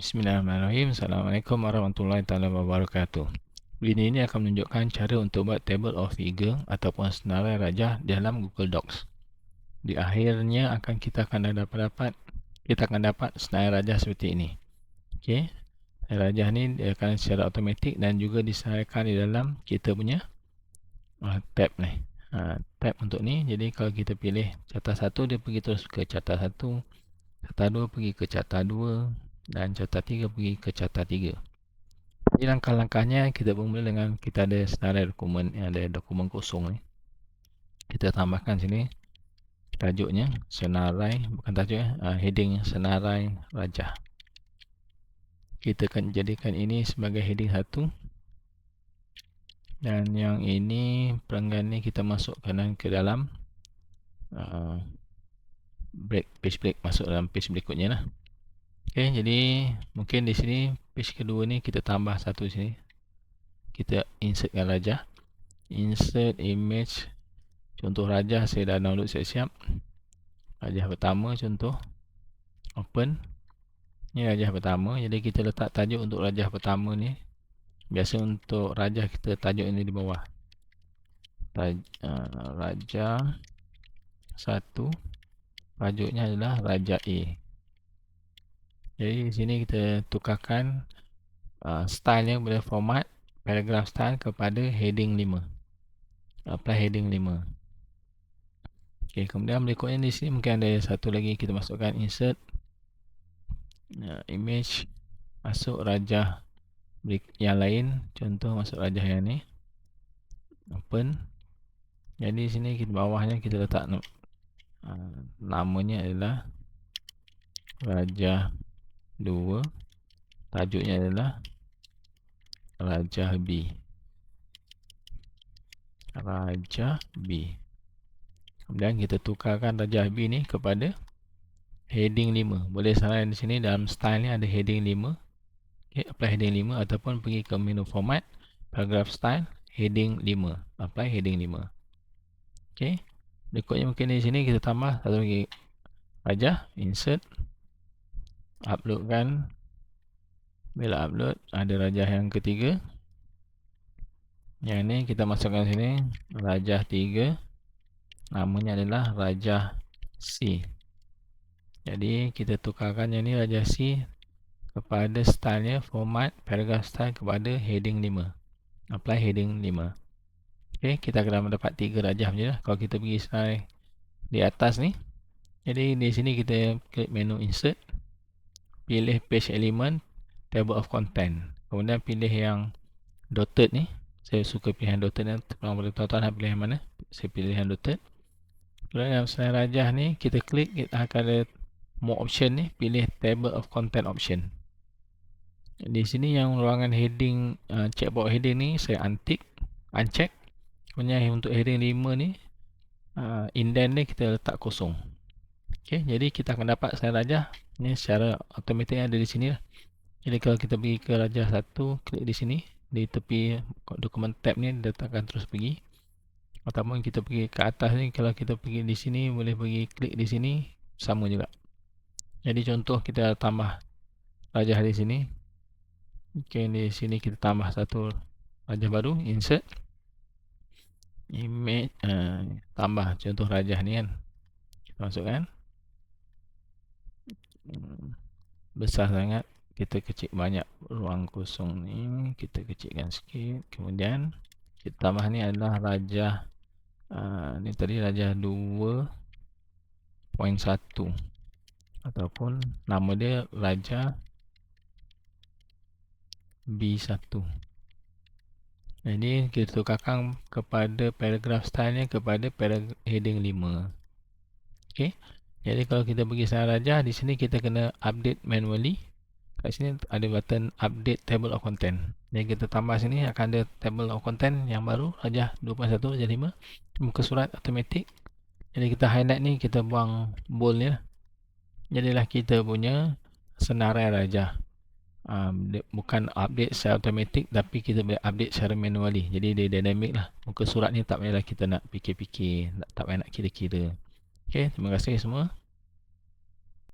Bismillahirrahmanirrahim. Assalamualaikum warahmatullahi wabarakatuh. Video ini akan menunjukkan cara untuk buat table of figure ataupun senarai rajah dalam Google Docs. Di akhirnya kita akan dapat senarai rajah seperti ini. Okey. Senarai rajah ni dia akan secara automatik dan juga diseraikan di dalam kita punya tab ni. Tab untuk ni. Jadi kalau kita pilih carta 1, dia pergi terus ke carta 1, carta 2 pergi ke carta 2 dan carta 3 pergi ke carta 3. Jadi langkah-langkahnya kita bermula dengan kita ada senarai dokumen yang ada dokumen kosong ni. Kita tambahkan sini tajuknya senarai, bukan tajuk heading senarai rajah. Kita akan jadikan ini sebagai heading 1. Dan yang ini perenggan ni kita masukkan ke dalam page break, masuk dalam page berikutnya lah. Okey, jadi mungkin di sini page kedua ni kita tambah satu sini. Kita insertkan rajah. Insert image. Contoh rajah saya dah download siap-siap. Rajah pertama contoh. Open. Ini rajah pertama. Jadi kita letak tajuk untuk rajah pertama ni. Biasa untuk rajah kita tajuk ini di bawah. Rajah 1. Tajuknya adalah rajah A. Jadi di sini kita tukarkan stylenya kepada format paragraph style kepada heading 5. Apply heading 5. Okey, kemudian berikutnya di sini mungkin ada satu lagi kita masukkan insert image, masuk rajah yang lain, contoh masuk rajah yang ni. Open. Jadi di sini kita bawahnya kita letak namanya adalah rajah 2, tajuknya adalah rajah B. Rajah B. Kemudian kita tukarkan rajah B ni kepada heading 5. Boleh salah di sini dalam style ni ada heading 5. Okay, apply heading 5 ataupun pergi ke menu format, paragraph style, heading 5. Apply heading 5. Okey. Berikutnya mungkin di sini kita tambah satu lagi rajah, insert, uploadkan. Bila upload ada rajah yang ketiga. Yang ni kita masukkan sini rajah 3. Namanya adalah rajah C. Jadi kita tukarkan yang ni rajah C kepada stylenya format paragraph style kepada heading 5. Apply heading 5. Okey, kita akan dapat 3 rajah macam ni lah. Kalau kita pergi slide di atas ni. Jadi di sini kita klik menu insert. Pilih page element, table of content. Kemudian pilih yang dotted ni. Saya suka pilih yang dotted ni. Tuan-tuan nak pilih yang mana? Saya pilih yang dotted. Kemudian dalam slide rajah ni, kita klik, kita akan ada more option ni. Pilih table of content option. Di sini yang ruangan heading, checkbox heading ni saya uncheck. Kemudian untuk heading 5 ni, indent ni kita letak kosong. Okay, jadi kita akan dapat slide rajah ni secara automatik ada di sini lah. Jadi kalau kita pergi ke rajah 1, klik di sini, di tepi dokumen tab ni dia akan terus pergi. Ataupun kita pergi ke atas ni, kalau kita pergi di sini boleh pergi klik di sini, sama juga. Jadi contoh kita tambah rajah di sini. Okey, di sini kita tambah satu rajah baru, insert image, tambah contoh rajah ni kan. Kita masukkan. Besar sangat, kita kecil banyak ruang kosong ni, kita kecilkan sikit. Kemudian kita tambah ni adalah rajah ni tadi rajah 2.1 ataupun nama dia rajah B1. Jadi kita tukarkan kepada paragraph style nya kepada heading 5. Okey. Jadi kalau kita pergi senarai rajah, di sini kita kena update manually. Kat sini ada button update table of content. Jadi kita tambah sini akan ada table of content yang baru, rajah 2.1 rajah 5. Muka surat automatik. Jadi kita highlight ni, kita buang bold ni lah. Jadilah kita punya senarai rajah. Bukan update secara automatik, tapi kita boleh update secara manually. Jadi dia dynamic lah. Muka surat ni tak payahlah kita nak fikir-fikir, tak payah nak kira-kira. Okay, terima kasih semua.